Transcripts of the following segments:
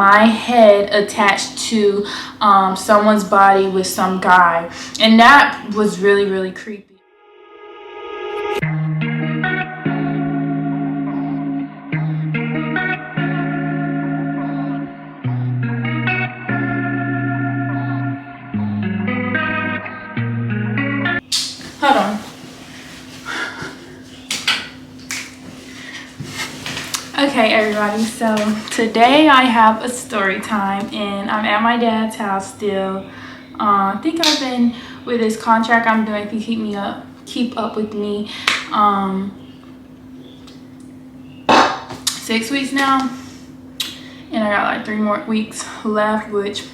my head attached to someone's body with some guy, and that was really, really creepy. Hold on. Okay, everybody, so today I have a story time, and I'm at my dad's house still. I think I've been with this contract I'm doing to keep up with me 6 weeks now, and I got like 3 more weeks left, which,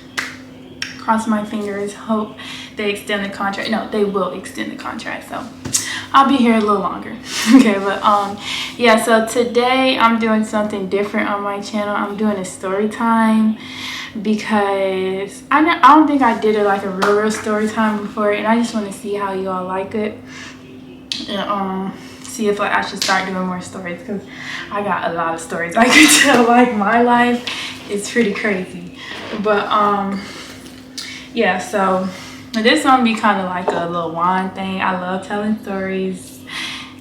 cross my fingers, hope they extend the contract. No, they will extend the contract, so I'll be here a little longer. Okay, but yeah, so today I'm doing something different on my channel. I'm doing a story time because I don't think I did it like a real story time before, and I just want to see how you all like it, and see if I should start doing more stories, because I got a lot of stories I could tell. Like, my life is pretty crazy. But yeah, so this one be kind of like a little wine thing. I love telling stories,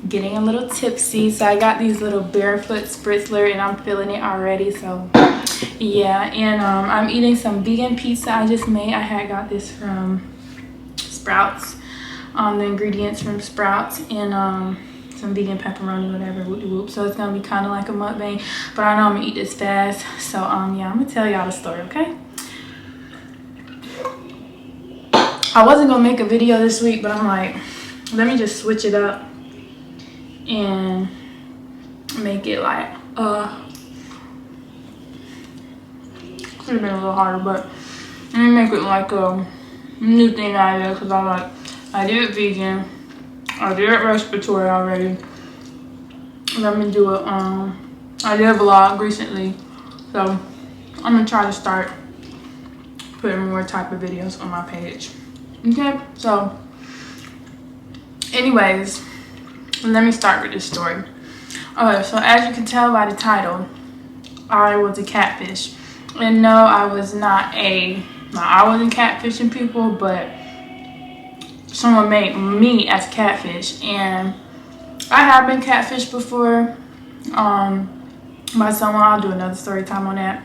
getting a little tipsy. So I got these little barefoot spritzler, and I'm feeling it already. So yeah, and I'm eating some vegan pizza I just made. I had got this from Sprouts, the ingredients from Sprouts, and some vegan pepperoni, whatever, whoop-de-whoop. So it's gonna be kind of like a mukbang, but I know I'm gonna eat this fast. So yeah, I'm gonna tell y'all the story, okay? I wasn't gonna make a video this week, but I'm like, let me just switch it up and make it like could have been a little harder, but let me make it like a new thing I did, because I'm like, I did vegan, I did respiratory already. Let me do it. I did a vlog recently, so I'm gonna try to start putting more type of videos on my page. Okay, so anyways, let me start with this story. Okay, so as you can tell by the title, I was a catfish. And no, I wasn't catfishing people, but someone made me as catfish. And I have been catfished before by someone. I'll do another story time on that.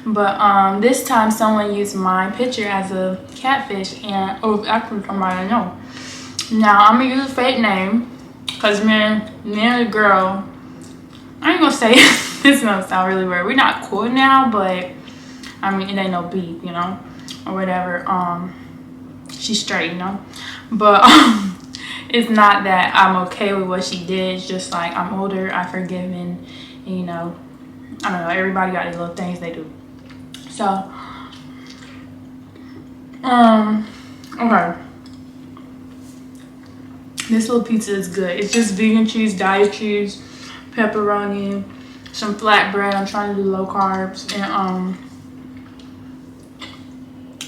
But this time someone used my picture as a catfish, and it was actually somebody I know. Now I'm gonna use a fake name, because me and the girl, I ain't gonna say this gonna sound really weird. We're not cool now, but I mean, it ain't no beef, you know, or whatever. She's straight, you know, but it's not that I'm okay with what she did. It's just like, I'm older, I forgive, and you know, I don't know, everybody got these little things they do. So okay, this little pizza is good. It's just vegan cheese, diet cheese, pepperoni, some flatbread. I'm trying to do low carbs, and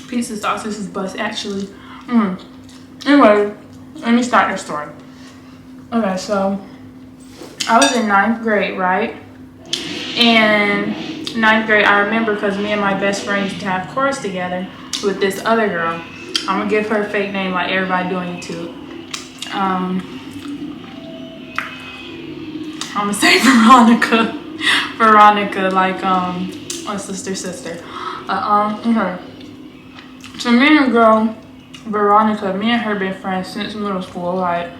pizza sauce. This is bust, actually. Anyway, let me start the story. Okay, so I was in 9th grade, right? And 9th grade, I remember, because me and my best friend used to have chorus together with this other girl. I'm gonna give her a fake name like everybody do on YouTube. I'm gonna say Veronica, like my sister. Okay. So me and the girl Veronica, me and her been friends since middle school, like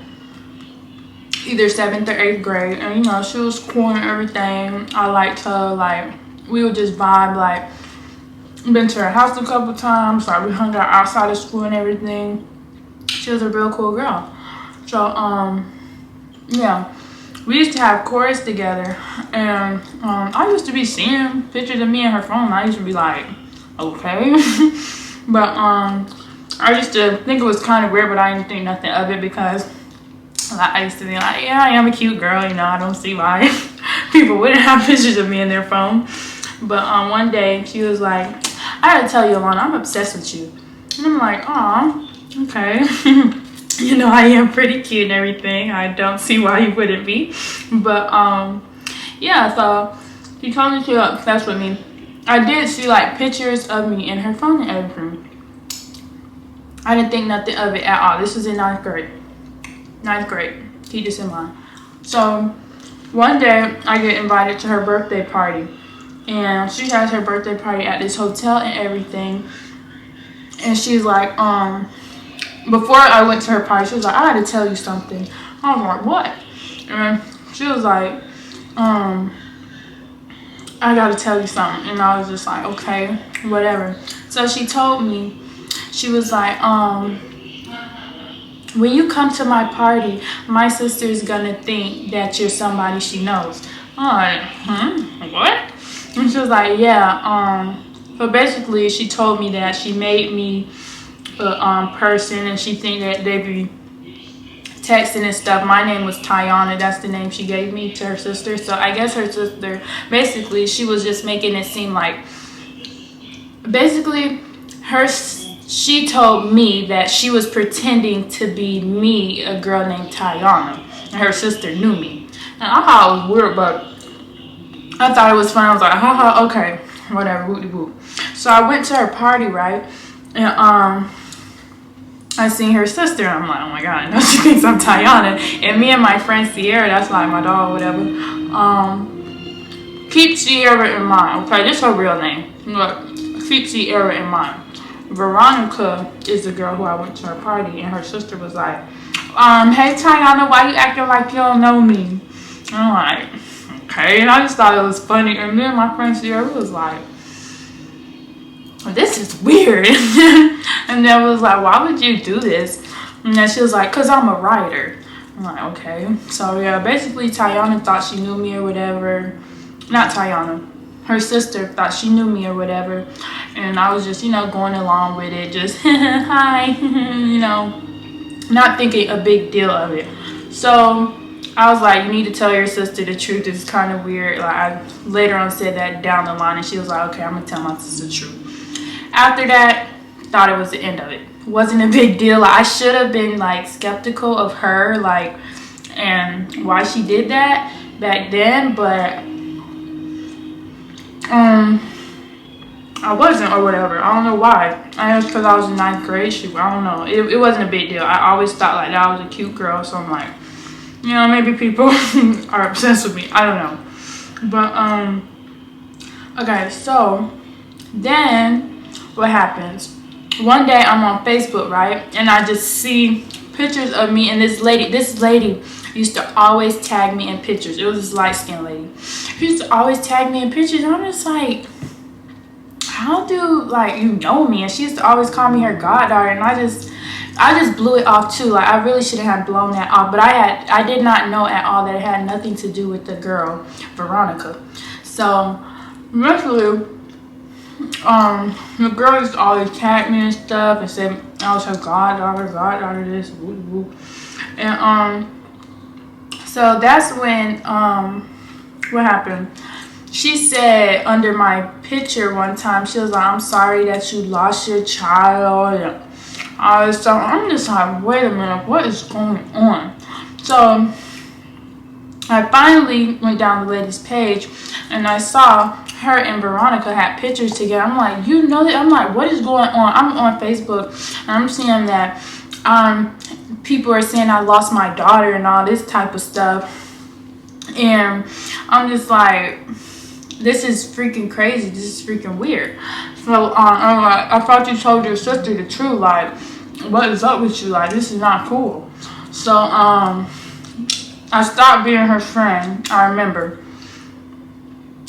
either 7th or 8th grade, and you know, she was cool and everything. I liked her. Like, we would just vibe. Like, been to her house a couple times. Like, we hung out outside of school and everything. She was a real cool girl. So yeah, we used to have chorus together, and I used to be seeing pictures of me and her phone. I used to be like, okay. But I used to think it was kind of weird, but I didn't think nothing of it, because I used to be like, yeah, I am a cute girl, you know, I don't see why people wouldn't have pictures of me in their phone. But one day she was like, I gotta tell you, Alana, I'm obsessed with you. And I'm like, aw, okay. You know, I am pretty cute and everything. I don't see why you wouldn't be. But yeah, so she told me she was obsessed with me. I did see like pictures of me in her phone and everything. I didn't think nothing of it at all. This was in 9th grade. 9th grade. Keep this in mind. So one day I get invited to her birthday party. And she has her birthday party at this hotel and everything. And she's like, before I went to her party, she was like, I had to tell you something. I was like, what? And she was like, I gotta tell you something. And I was just like, okay, whatever. So she told me, she was like, when you come to my party, my sister's gonna think that you're somebody she knows. I'm like, what? And she was like, yeah, so basically she told me that she made me a person, and she think that they be texting and stuff. My name was Tiana. That's the name she gave me to her sister. So I guess her sister, basically, she was just making it seem like, basically, she told me that she was pretending to be me, a girl named Tiana, and her sister knew me. And I thought it was weird, but I thought it was fun. I was like, haha, okay, whatever, whoop-de-whoop. So I went to her party, right? And I seen her sister, and I'm like, oh my god, I know she thinks I'm Tiana. And me and my friend Sierra, that's like my dog, whatever. Keep Sierra in mind, okay? This is her real name. Look, keep Sierra in mind. Veronica is the girl who I went to her party, and her sister was like, hey Tiana, why you acting like you don't know me? And I'm like, okay. And I just thought it was funny. And me and my friend Sierra was like, this is weird. And then was like, why would you do this? And then she was like, because I'm a writer. I'm like, okay. So yeah, basically Tiana thought she knew me or whatever. Not Tiana. Her sister thought she knew me or whatever. And I was just, going along with it. Just, hi, not thinking a big deal of it. So I was like, you need to tell your sister the truth. It's kind of weird. Like, I later on said that down the line, and she was like, okay, I'm going to tell my sister the truth. After that, thought it was the end of it. Wasn't a big deal. Like, I should have been, like, skeptical of her, like, and why she did that back then, but I wasn't or whatever. I don't know why. I know it's because I was in 9th grade. I don't know. It wasn't a big deal. I always thought like that I was a cute girl. So I'm like, maybe people are obsessed with me. I don't know. But, okay. So then what happens? One day I'm on Facebook, right? And I just see pictures of me and this lady used to always tag me in pictures. It was this light-skinned lady. She used to always tag me in pictures. And I'm just like, how do, like, you know me? And she used to always call me her goddaughter. And I just blew it off too. Like, I really shouldn't have blown that off. But I did not know at all that it had nothing to do with the girl, Veronica. So, eventually, the girl used to always tag me and stuff and say I was her goddaughter this, whoop, whoop. And, so that's when, what happened? She said under my picture one time, she was like, I'm sorry that you lost your child. And all this stuff. I'm just like, wait a minute, what is going on? So I finally went down the lady's page and I saw her and Veronica had pictures together. I'm like, you know that? I'm like, what is going on? I'm on Facebook and I'm seeing that people are saying I lost my daughter and all this type of stuff. And I'm just like, this is freaking crazy. This is freaking weird. So I'm like, I thought you told your sister the truth. Like, what is up with you? Like, this is not cool. So I stopped being her friend. I remember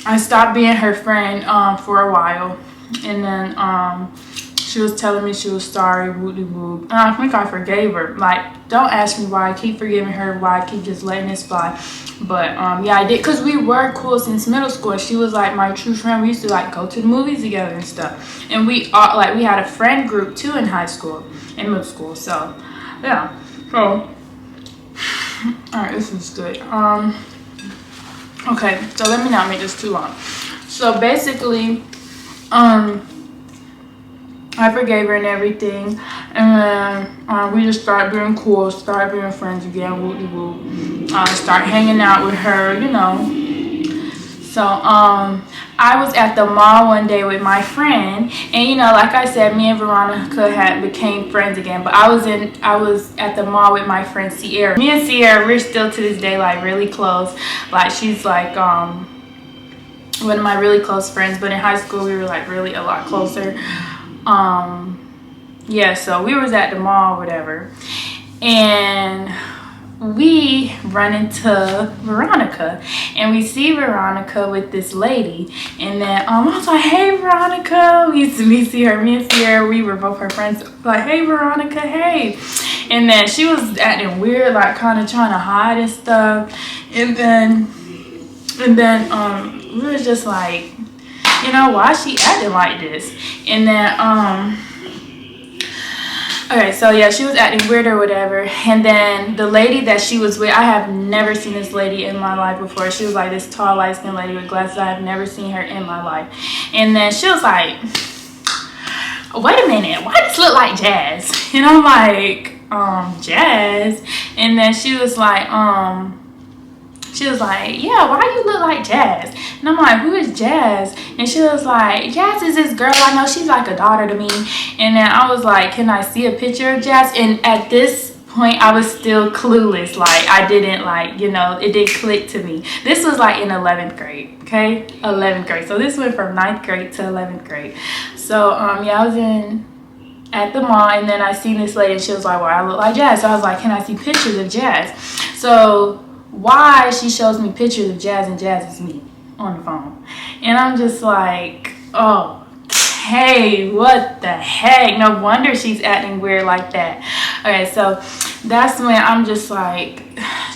I stopped being her friend for a while, and then she was telling me she was sorry, whoop-de-whoop. And I think I forgave her. Like, don't ask me why I keep forgiving her, why I keep just letting this fly. But, yeah, I did. Because we were cool since middle school. She was, like, my true friend. We used to, like, go to the movies together and stuff. And we had a friend group, too, in high school and middle school. So, yeah. So, all right, this is good. Okay, so let me not make this too long. So, basically, I forgave her and everything, and then we just started being cool, started being friends again, whoop-de-whoop. Start hanging out with her, So I was at the mall one day with my friend, and you know, like I said, me and Veronica had became friends again. But I was at the mall with my friend Sierra. Me and Sierra, we're still to this day like really close. Like she's like one of my really close friends, but in high school we were like really a lot closer. Yeah, so we was at the mall, whatever, and we run into Veronica, and we see Veronica with this lady, and then I was like, hey Veronica, we see her, me and Sierra, we were both her friends, like, hey Veronica, hey. And then she was acting weird, like kind of trying to hide and stuff, and then we was just like, you know, why is she acting like this? And then okay, so yeah, she was acting weird or whatever. And then the lady that she was with, I have never seen this lady in my life before. She was like this tall, light-skinned lady with glasses. I have never seen her in my life. And then she was like, wait a minute, why does this look like Jazz? And I'm like, Jazz? And then she was like, yeah, why you look like Jazz? And I'm like, who is Jazz? And she was like, Jazz is this girl I know. She's like a daughter to me. And then I was like, can I see a picture of Jazz? And at this point, I was still clueless. Like, I didn't like, you know, it didn't click to me. This was like in 11th grade, okay? 11th grade. So this went from 9th grade to 11th grade. So, yeah, I was at the mall, and then I seen this lady, and she was like, well, I look like Jazz. So I was like, can I see pictures of Jazz? So why she shows me pictures of Jazz, and Jazz is me on the phone, and I'm just like, oh, hey, what the heck? No wonder she's acting weird like that. Okay, so that's when I'm just like,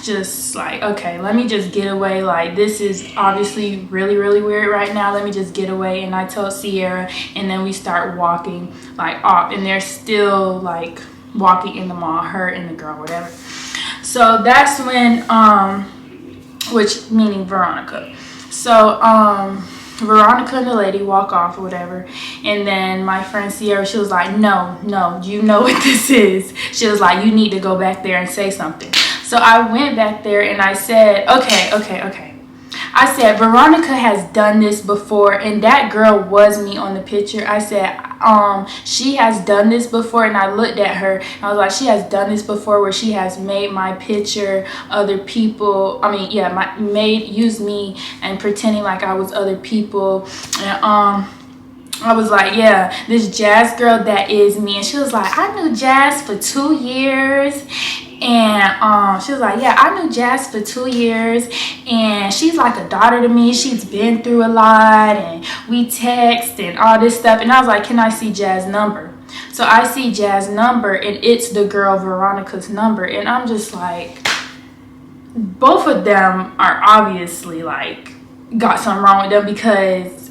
okay, let me just get away. Like, this is obviously really, really weird right now. Let me just get away. And I told Sierra, and then we start walking like off, and they're still like walking in the mall, her and the girl, whatever. So that's when, which meaning Veronica. So, Veronica and the lady walk off or whatever, and then my friend Sierra, she was like, no, you know what this is. She was like, you need to go back there and say something. So I went back there and I said, okay. I said, Veronica has done this before, and that girl was me on the picture. I said, she has done this before, and I looked at her. I was like, she has done this before, where she has made my picture other people. I mean, yeah, used me and pretending like I was other people. And I was like, yeah, this Jazz girl, that is me. And she was like, I knew Jazz for 2 years. And she was like, yeah, I knew Jazz for 2 years, and she's like a daughter to me. She's been through a lot, and we text and all this stuff. And I was like, can I see Jazz's number? So I see Jazz's number, and it's the girl Veronica's number. And I'm just like, both of them are obviously like got something wrong with them, because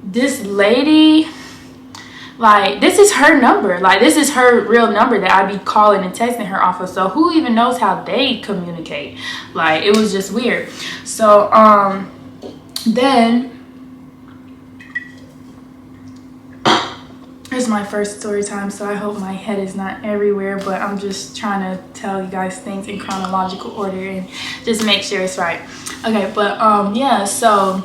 this lady, like, this is her number. Like, this is her real number that I be calling and texting her off of. So who even knows how they communicate? Like, it was just weird. So then it's my first story time, so I hope my head is not everywhere, but I'm just trying to tell you guys things in chronological order and just make sure it's right. Okay, but yeah, so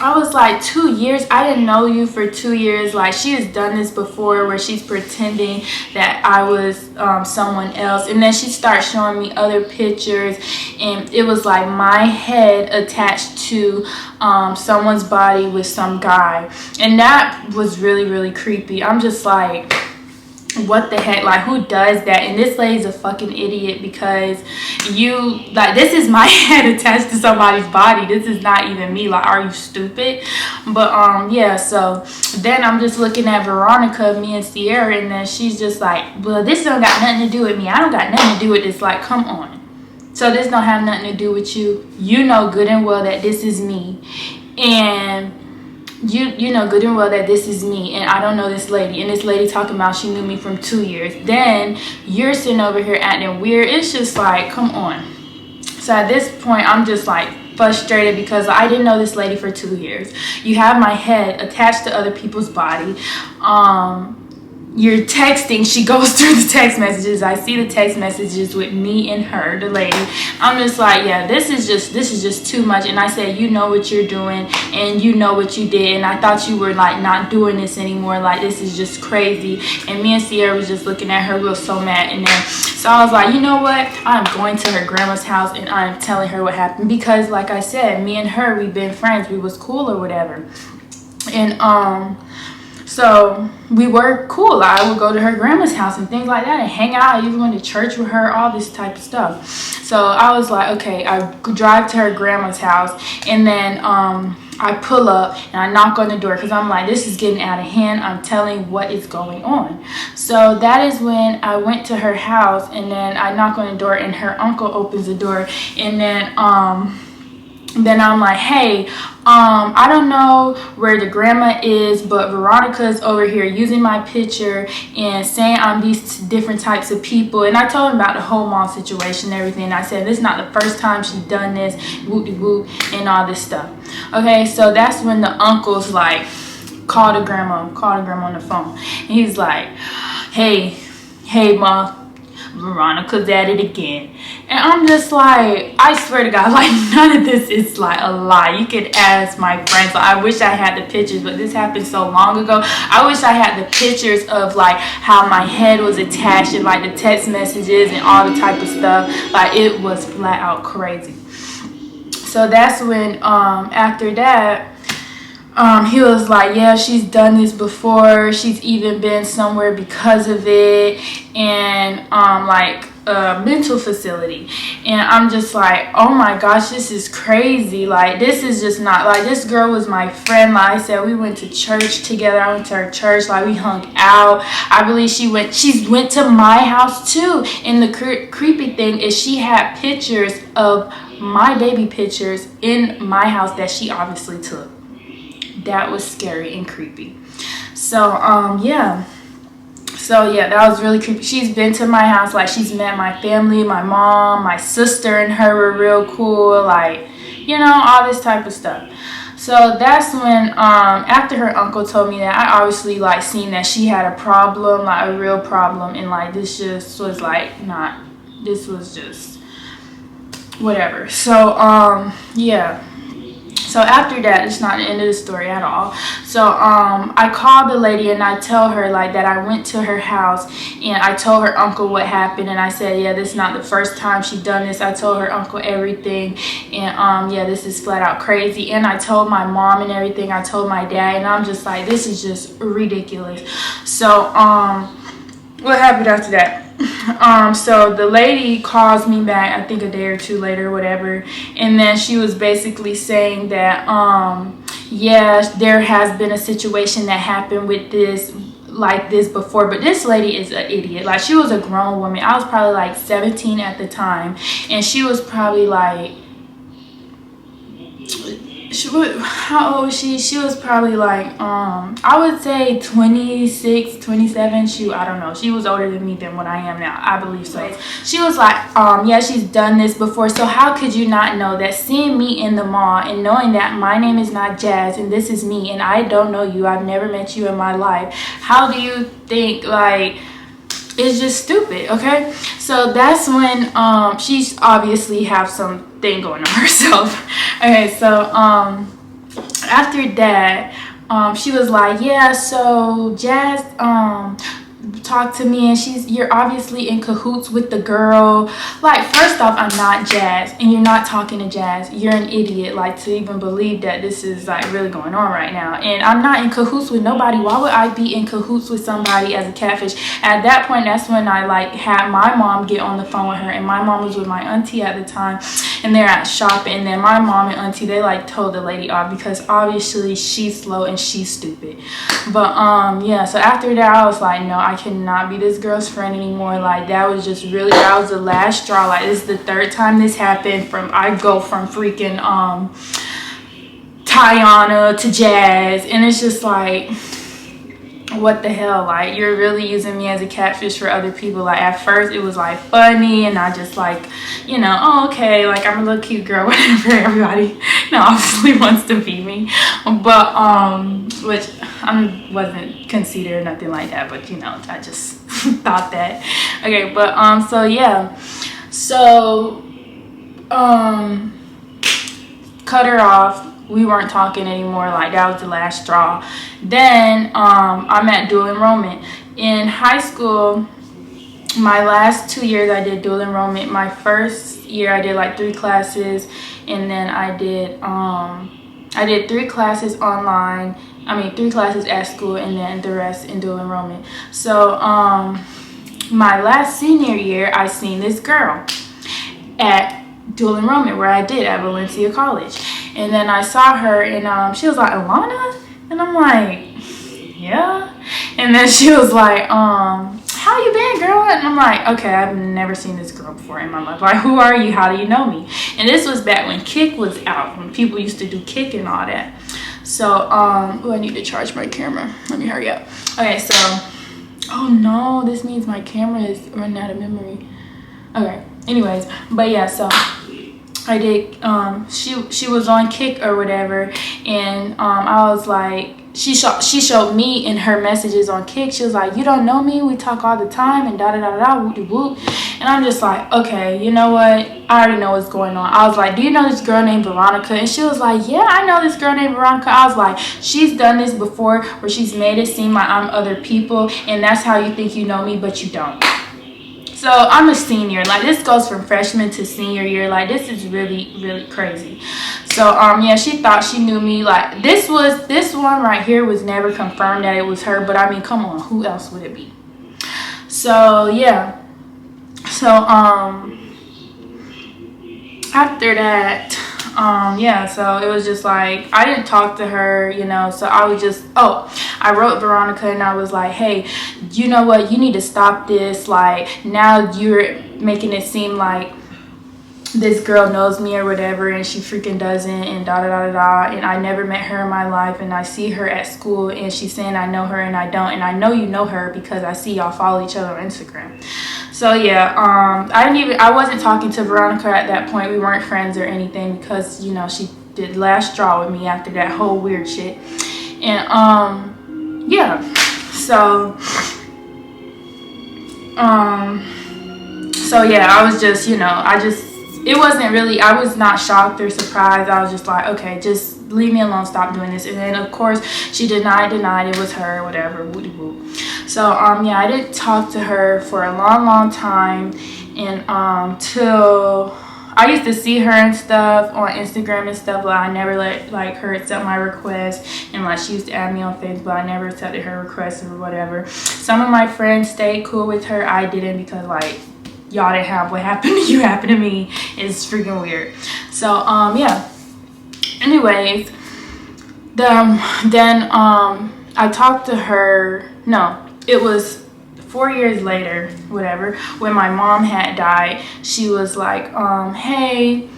I was like, 2 years? I didn't know you for 2 years. Like, she has done this before, where she's pretending that I was someone else. And then she starts showing me other pictures, and it was like my head attached to someone's body with some guy. And that was really, really creepy. I'm just like, what the heck? Like, who does that? And this lady's a fucking idiot, because this is my head attached to somebody's body. This is not even me. Like, are you stupid? But yeah, so then I'm just looking at Veronica, me and Sierra, and then she's just like, well, this don't got nothing to do with me. I don't got nothing to do with this. Like, come on. So this don't have nothing to do with you. You know good and well that this is me, and you know good and well that this is me, and I don't know this lady, and this lady talking about she knew me from 2 years. Then you're sitting over here acting weird. It's just like, come on. So at this point, I'm just like frustrated, because I didn't know this lady for 2 years. You have my head attached to other people's body. you're texting, she goes through the text messages. I see the text messages with me and her, the lady. I'm just like, yeah, this is just too much. And I said, you know what you're doing, and you know what you did, and I thought you were like not doing this anymore. Like, this is just crazy. And me and Sierra was just looking at her. We were so mad. And then so I was like, you know what, I'm going to her grandma's house and I'm telling her what happened, because like I said, me and her, we've been friends, we was cool or whatever. And so we were cool. I would go to her grandma's house and things like that and hang out. I even went to church with her, all this type of stuff. So I was like, okay, I drive to her grandma's house, and then I pull up and I knock on the door, because I'm like, this is getting out of hand. I'm telling what is going on. So that is when I went to her house, and then I knock on the door and her uncle opens the door, and then I'm like, hey, I don't know where the grandma is, but Veronica's over here using my picture and saying I'm these different types of people. And I told him about the whole mall situation and everything. I said, this is not the first time she's done this, whoop-de-whoop, and all this stuff. Okay, so that's when the uncle's like, call the grandma on the phone. And he's like, hey, ma, Veronica's at it again. And I'm just like, I swear to God, like, none of this is like a lie. You could ask my friends. Like, I wish I had the pictures, but this happened so long ago. I wish I had the pictures of like how my head was attached and like the text messages and all the type of stuff. Like, it was flat out crazy. So that's when after that, he was like, yeah, she's done this before. She's even been somewhere because of it, and like a mental facility. And I'm just like, oh my gosh, this is crazy. Like, this is just not, like, this girl was my friend. Like I said, we went to church together. I went to her church. Like, we hung out. I believe she went to my house too. And the creepy thing is, she had pictures of my baby pictures in my house that she obviously took. That was scary and creepy. So yeah, that was really creepy. She's been to my house. Like, she's met my family, my mom, my sister and her were real cool, like, you know, all this type of stuff. So that's when after her uncle told me that, I obviously like seen that she had a problem, like a real problem, and like this just was like not, this was just whatever. So yeah. So after that, it's not the end of the story at all. So I called the lady and I tell her like that I went to her house and I told her uncle what happened, and I said, yeah, this is not the first time she done this. I told her uncle everything, and yeah, this is flat out crazy. And I told my mom and everything. I told my dad, and I'm just like, this is just ridiculous. So what happened after that? So the lady calls me back, I think a day or two later, whatever, and then she was basically saying that yeah, there has been a situation that happened with this like this before, but this lady is an idiot. Like, she was a grown woman. I was probably like 17 at the time, and she was probably like, how old was she? She was probably like I would say 26, 27. Shoot, I don't know. She was older than me than what I am now, I believe so. She was like, yeah, she's done this before, so how could you not know that? Seeing me in the mall and knowing that my name is not Jazz and this is me and I don't know you, I've never met you in my life, how do you think, like, it's just stupid. Okay, so that's when she's obviously have something going on herself. Okay, so after that, she was like, yeah, so Jazz talked to me, and you're obviously in cahoots with the girl. Like, first off, I'm not Jazz, and you're not talking to Jazz. You're an idiot, like, to even believe that this is like really going on right now. And I'm not in cahoots with nobody. Why would I be in cahoots with somebody as a catfish? At that point, that's when I like had my mom get on the phone with her, and my mom was with my auntie at the time, and they're at shopping, and then my mom and auntie, they like told the lady off because obviously she's slow and she's stupid. But yeah, so after that, I was like, no, I cannot be this girl's friend anymore. Like, that was just really, that was the last straw. Like, this is the third time this happened. I go from freaking Tiana to Jazz, and it's just like, what the hell, like, you're really using me as a catfish for other people. Like, at first it was like funny, and I just like, you know, oh, okay, like, I'm a little cute girl, whatever. Everybody, you know, obviously wants to be me, but which I wasn't conceited or nothing like that, but you know, I just thought that. Okay, but so yeah, so cut her off. We weren't talking anymore. Like, that was the last straw. Then I'm at dual enrollment in high school. My last 2 years I did dual enrollment. My first year I did like 3 classes, and then I did 3 classes online. I mean, 3 classes at school, and then the rest in dual enrollment. So my last senior year, I seen this girl at dual enrollment where I did at Valencia College. And then I saw her, and she was like, Alana? And I'm like, yeah. And then she was like, how you been, girl? And I'm like, okay, I've never seen this girl before in my life. Like, who are you? How do you know me? And this was back when Kik was out, when people used to do Kik and all that. So, oh, I need to charge my camera. Let me hurry up. Okay, so, oh no, this means my camera is running out of memory. Okay, anyways, but yeah, so I did, she was on Kik or whatever, and I was like, she showed me in her messages on Kik. She was like, you don't know me, we talk all the time, and da-da-da-da, whoop-de-whoop. And I'm just like, okay, you know what, I already know what's going on. I was like, do you know this girl named Veronica? And she was like, yeah, I know this girl named Veronica. I was like, she's done this before, where she's made it seem like I'm other people, and that's how you think you know me, but you don't. So I'm a senior. Like, this goes from freshman to senior year. Like, this is really, really crazy. So yeah, she thought she knew me. Like, this one right here was never confirmed that it was her, but I mean, come on, who else would it be? So yeah. So after that, yeah, so it was just like, I didn't talk to her, you know, so I was just, I wrote Veronica, and I was like, hey, you know what, you need to stop this. Like, now you're making it seem like this girl knows me or whatever, and she freaking doesn't, and da-da-da-da-da, and I never met her in my life, and I see her at school, and she's saying I know her, and I don't, and I know you know her because I see y'all follow each other on Instagram. So yeah, I wasn't talking to Veronica at that point. We weren't friends or anything, because, you know, she did last straw with me after that whole weird shit. And yeah, so yeah, I was just, you know, it wasn't really, I was not shocked or surprised. I was just like, okay, just leave me alone, stop doing this. And then of course she denied it was her, whatever, woo woo. So yeah, I didn't talk to her for a long time, and till I used to see her and stuff on Instagram and stuff, but I never let like her accept my request, and like she used to add me on Facebook, but I never accepted her request or whatever. Some of my friends stayed cool with her. I didn't, because like, y'all didn't have what happened to you happen to me. It's freaking weird. So yeah, anyways, then I talked to her. No, it was 4 years later, whatever, when my mom had died. She was like, hey,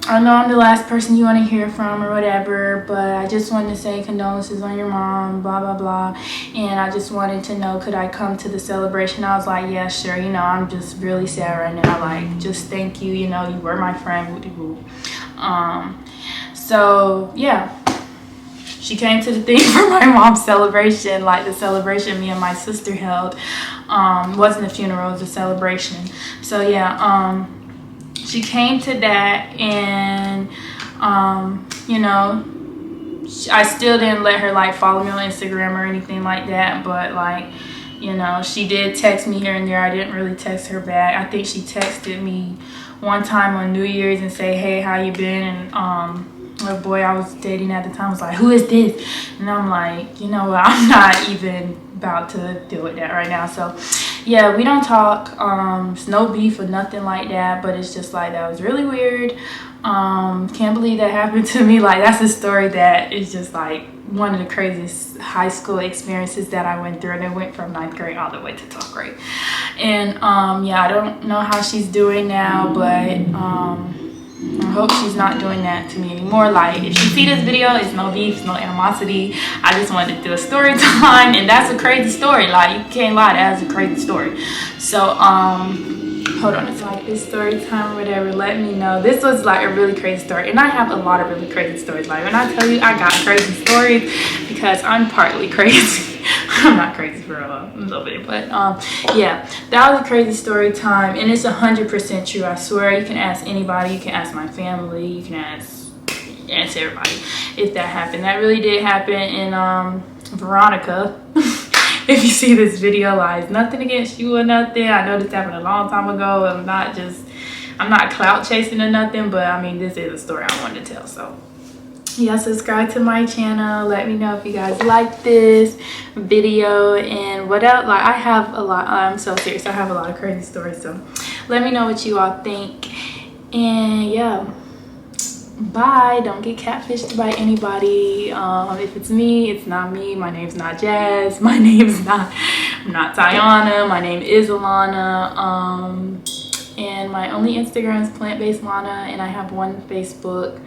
I know I'm the last person you want to hear from or whatever, but I just wanted to say condolences on your mom, blah, blah, blah. And I just wanted to know, could I come to the celebration? I was like, yeah, sure. You know, I'm just really sad right now. Like, just thank you. You know, you were my friend. Woo-de-woo. So, yeah. She came to the thing for my mom's celebration, like the celebration me and my sister held. Wasn't a funeral, it was a celebration. So, yeah, she came to that, and you know, I still didn't let her like follow me on Instagram or anything like that, but like, you know, she did text me here and there. I didn't really text her back. I think she texted me one time on New Year's and say, hey, how you been? And the boy I was dating at the time was like, who is this? And I'm like, you know what, I'm not even about to deal with that right now. So yeah, we don't talk. It's no beef or nothing like that, but it's just like, that was really weird. Can't believe that happened to me. Like, that's a story that is just like one of the craziest high school experiences that I went through, and it went from 9th grade all the way to 12th grade. And yeah, I don't know how she's doing now, but I hope she's not doing that to me anymore. Like, if you see this video, it's no beef, it's no animosity. I just wanted to do a story time, and that's a crazy story. Like, you can't lie, that's a crazy story. So hold on, it's like this story time or whatever. Let me know. This was like a really crazy story, and I have a lot of really crazy stories. Like, when I tell you I got crazy stories, because I'm partly crazy. I'm not crazy for a little bit, but yeah, that was a crazy story time, and it's 100% true. I swear. You can ask anybody. You can ask my family. You can ask everybody if that happened. That really did happen. And Veronica, if you see this video, like, nothing against you or nothing. I know this happened a long time ago. I'm not clout chasing or nothing, but I mean, this is a story I wanted to tell. So yeah, subscribe to my channel. Let me know if you guys like this video and what else. Like, I have a lot. I'm so serious, I have a lot of crazy stories, so let me know what you all think. And yeah, bye. Don't get catfished by anybody. If it's me, it's not me. My name's not Jazz. My name's not, I'm not Tiana. My name is Alana. And my only Instagram is plant-based Lana, and I have one Facebook.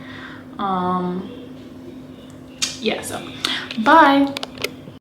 Yeah, so bye.